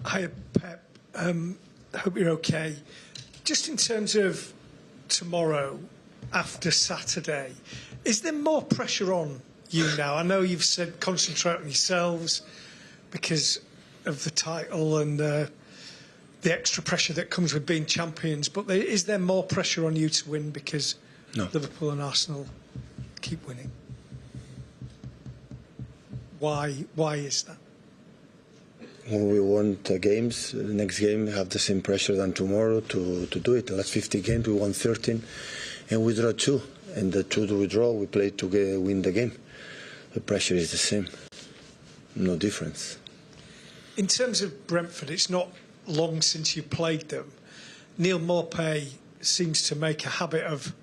Hi, Pep. Hope you're okay. Just in terms of tomorrow, after Saturday, is there more pressure on you now? I know you've said concentrate on yourselves because of the title and the extra pressure that comes with being champions, but is there more pressure on you to win because Liverpool and Arsenal keep winning? Why is that? When we won the games, the next game we have the same pressure than tomorrow to do it. The last 50 games we won 13 and we draw 2. And the 2 we draw, we play to win the game. The pressure is the same. No difference. In terms of Brentford, it's not long since you played them. Neil Maupay seems to make a habit of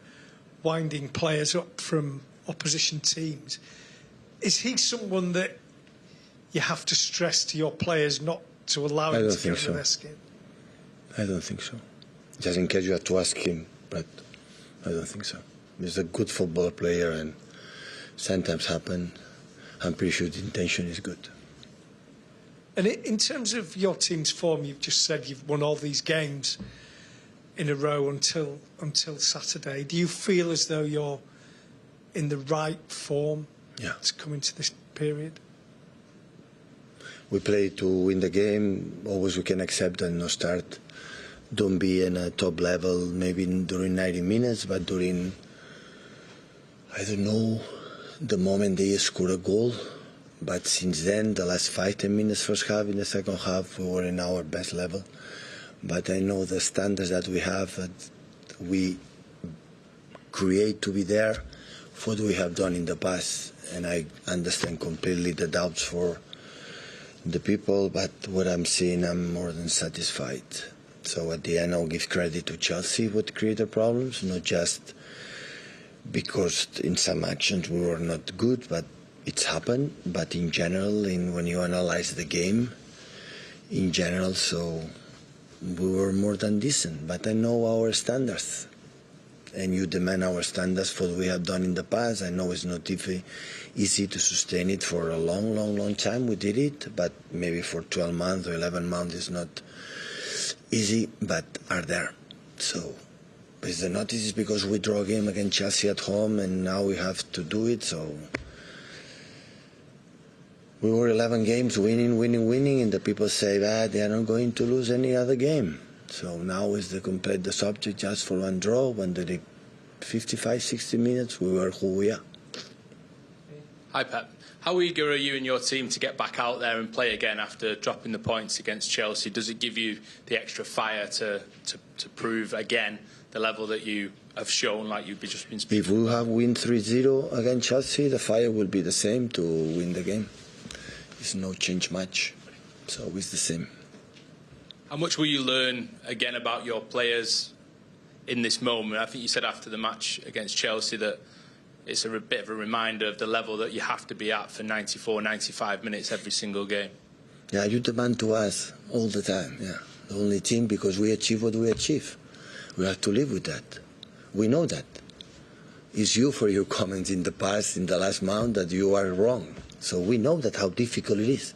winding players up from opposition teams. Is he someone that you have to stress to your players not to allow him to get under their skin? I don't think so. Just in case you have to ask him, but I don't think so. He's a good football player and sometimes happen. I'm pretty sure the intention is good. And in terms of your team's form, you've just said you've won all these games in a row until Saturday. Do you feel as though you're in the right form to come into this period? We play to win the game. Always we can accept and not start. Don't be in a top level maybe during 90 minutes, but during, I don't know, the moment they score a goal. But since then, the last 5-10 minutes first half, in the second half, we were in our best level. But I know the standards that we have, that we create to be there, for what we have done in the past. And I understand completely the doubts for the people, but what I'm seeing, I'm more than satisfied. So at the end, I'll give credit to Chelsea what created problems, not just because in some actions we were not good, but it's happened. But in general, when you analyze the game, in general, so we were more than decent. But I know our standards, and you demand our standards for what we have done in the past. I know it's not easy to sustain it for a long time. We did it, but maybe for 12 months or 11 months it's not easy, but are there. So is the notice is because we draw a game against Chelsea at home and now we have to do it. So we were 11 games winning, and the people say that they are not going to lose any other game. So now is the complete the subject just for one draw. When the 55-60 minutes we were who we are. Hi Pep, how eager are you and your team to get back out there and play again after dropping the points against Chelsea? Does it give you the extra fire to prove again the level that you have shown, like you've just been speaking? If we have win 3-0 against Chelsea, the fire will be the same to win the game. It's no change much, so it's the same. How much will you learn again about your players in this moment? I think you said after the match against Chelsea that it's a bit of a reminder of the level that you have to be at for 94, 95 minutes every single game. Yeah, you demand to us all the time, yeah. The only team, because we achieve what we achieve. We have to live with that. We know that. It's you for your comments in the past, in the last month, that you are wrong. So we know that how difficult it is.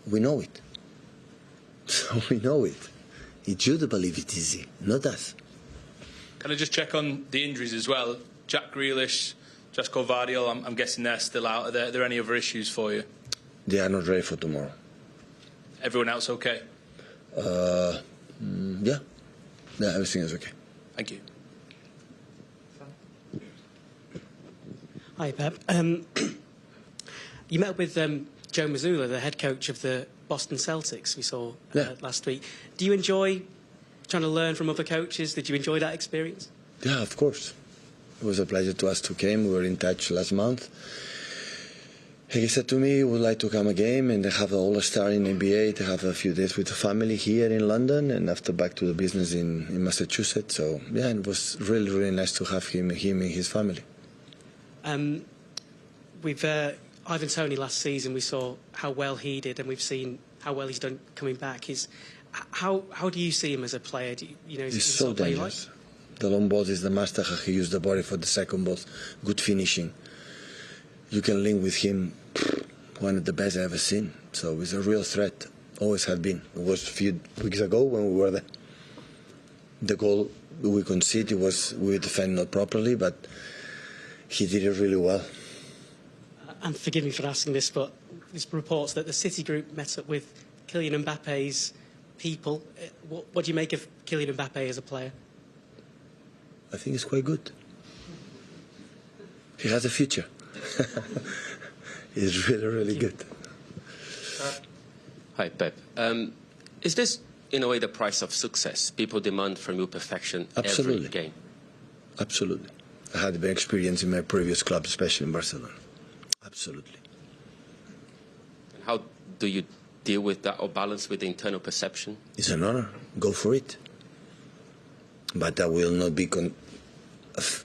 We know it. So we know it. It's you that believe it's easy, not us. Can I just check on the injuries as well? Jack Grealish, Josko, Gvardiol, I'm guessing they're still out. Are there any other issues for you? They are not ready for tomorrow. Everyone else okay? Yeah, everything is okay. Thank you. Hi, Pep. You met with Joe Moa, the head coach of the Boston Celtics, we saw last week. Do you enjoy trying to learn from other coaches? Did you enjoy that experience? Yeah, of course. It was a pleasure to us to came. We were in touch last month. He said to me he would like to come again, and they have an all-star in NBA. They have a few days with the family here in London, and after back to the business in Massachusetts. So yeah, it was really nice to have him and his family. We've Ivan Toney last season. We saw how well he did, and we've seen how well he's done coming back. How do you see him as a player? He's so dangerous. The long balls is the master. How he used the body for the second balls. Good finishing. You can link with him, one of the best I've ever seen. So he's a real threat. Always have been. It was a few weeks ago when we were there. The goal we conceded was we defended not properly, but he did it really well. And forgive me for asking this, but there's reports that the City group met up with Kylian Mbappe's people. What do you make of Kylian Mbappe as a player? I think he's quite good. He has a future. He's really, really good. Hi, Pep. Is this, in a way, the price of success? People demand from you perfection Absolutely. every game. Absolutely. I had a bad experience in my previous club, especially in Barcelona. Absolutely. And how do you deal with that or balance with the internal perception? It's an honor. Go for it. But that will not be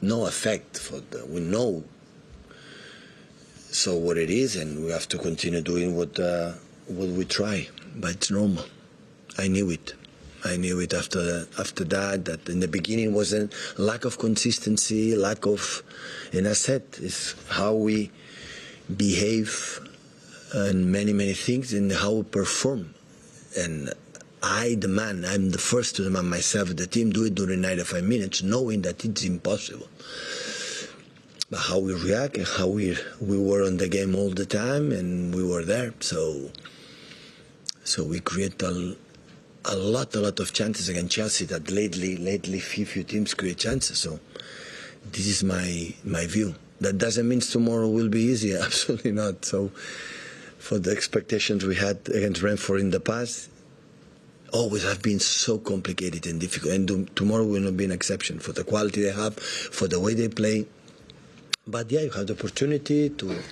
no effect for we know. So what it is, and we have to continue doing what we try. But it's normal. I knew it. I knew it after that in the beginning was a lack of consistency, lack of, and I said, it's how we behave and many things and how we perform. And I'm the first to demand myself, the team do it during 95 minutes, knowing that it's impossible. But how we react and how we were on the game all the time and we were there. So we create a lot of chances against Chelsea that lately few teams create chances. So this is my view. That doesn't mean tomorrow will be easy. Absolutely not. So for the expectations we had against Brentford in the past, always have been so complicated and difficult. And tomorrow will not be an exception for the quality they have, for the way they play. But yeah, you have the opportunity to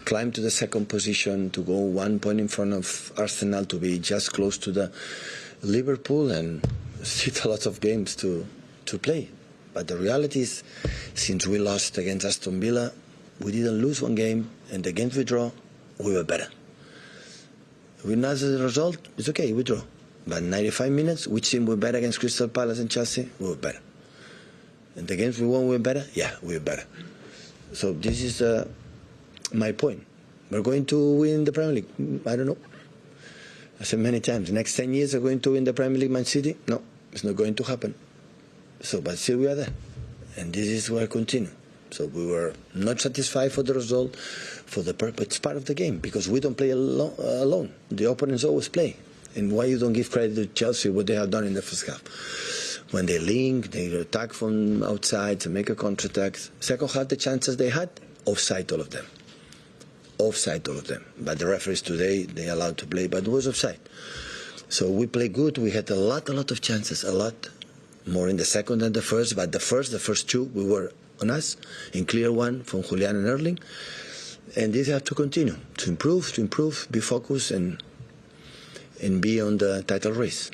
climb to the second position, to go 1 point in front of Arsenal, to be just close to the Liverpool, and still a lot of games to play. But the reality is, since we lost against Aston Villa, we didn't lose one game, and the games we draw, we were better. We not as a result, it's okay, we draw. But 95 minutes, which team were better against Crystal Palace and Chelsea? We were better. And the games we won, we were better? Yeah, we were better. So this is my point. We're going to win the Premier League. I don't know. I said many times, next 10 years are going to win the Premier League, Man City? No, it's not going to happen. So, but still we are there. And this is where I continue. So we were not satisfied for the result, but it's part of the game, because we don't play alone. The opponents always play. And why you don't give credit to Chelsea, what they have done in the first half? When they link, they attack from outside to make a counter-attack. Second half, the chances they had, offside all of them. Offside all of them. But the referees today, they allowed to play, but it was offside. So we played good. We had a lot of chances, a lot. More in the second than the first, but the first two, we were on us. In clear one from Julian and Erling. And this have to continue, to improve, be focused, and be on the title race.